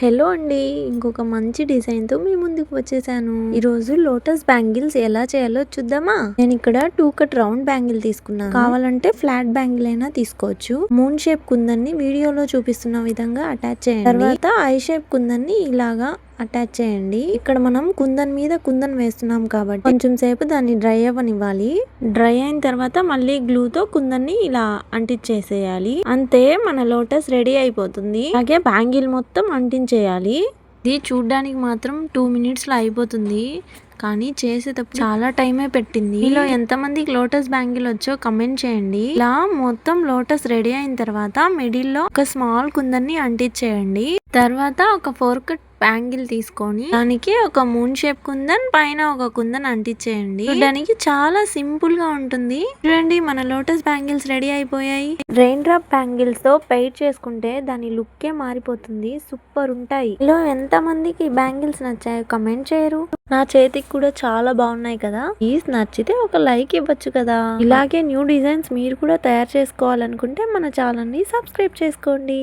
Hello అండి, ఇంకొక మంచి డిజైన్ తో మీ ముందుకు వచ్చేసాను. ఈ రోజు లోటస్ బ్యాంగిల్స్ ఎలా చేయాలో చూద్దామా. నేను ఇక్కడ 2 కట్ రౌండ్ బ్యాంగిల్ తీసుకున్నాను. కావాలంటే ఫ్లాట్ బ్యాంగిల్ అయినా తీసుకోవచ్చు. మూన్ షేప్ కుందన్ని వీడియోలో చూపిస్తున్న విధంగా అటాచ్ చేయండి. తర్వాత ఐ షేప్ కుందన్ని ఇలాగా అటాచ్ చేయండి. ఇక్కడ మనం కుందన్ మీద కుందన్ వేస్తున్నాం కాబట్టి కొంచెం సేపు దాన్ని డ్రై అవ్వనివ్వాలి. డ్రై అయిన తర్వాత మళ్ళీ గ్లూతో కుందన్ని ఇలా అంటించేసేయాలి. అంతే, మన లోటస్ రెడీ అయిపోతుంది. అలాగే బ్యాంగిల్ మొత్తం అంటించేయాలి. ఇది చూడ్డానికి మాత్రం 2 minutes లో అయిపోతుంది, కానీ చేసేటప్పుడు చాలా టైమే పెట్టింది. మీలో ఎంతమందికి లోటస్ బ్యాంగిల్ వచ్చో కమెంట్ చేయండి. ఇలా మొత్తం లోటస్ రెడీ అయిన తర్వాత మిడిల్ లో ఒక స్మాల్ కుందన్ని అంటించేయండి. తర్వాత ఒక 4 కట్ బ్యాంగిల్ తీసుకొని దానికి ఒక మూన్ షేప్ కుందన్, పైన ఒక కుందన్ అంటించేయండి. చూడడానికి చాలా సింపుల్ గా ఉంటుంది. చూడండి, మన లోటస్ బ్యాంగిల్స్ రెడీ అయిపోయాయి. రెయిన్ డ్రాప్ బ్యాంగిల్స్ తో పెయిర్ చేసుకుంటే దాని లుక్కే మారిపోతుంది. సూపర్ ఉంటాయి. ఇలా ఎంత మందికి బ్యాంగిల్స్ నచ్చాయో కమెంట్ చేయరు. నా చేతికి కూడా చాలా బాగున్నాయి కదా. ప్లీజ్ నచ్చితే ఒక లైక్ ఇవ్వచ్చు కదా. ఇలాగే న్యూ డిజైన్స్ మీరు కూడా తయారు చేసుకోవాలనుకుంటే మన ఛానల్ ని సబ్స్క్రైబ్ చేసుకోండి.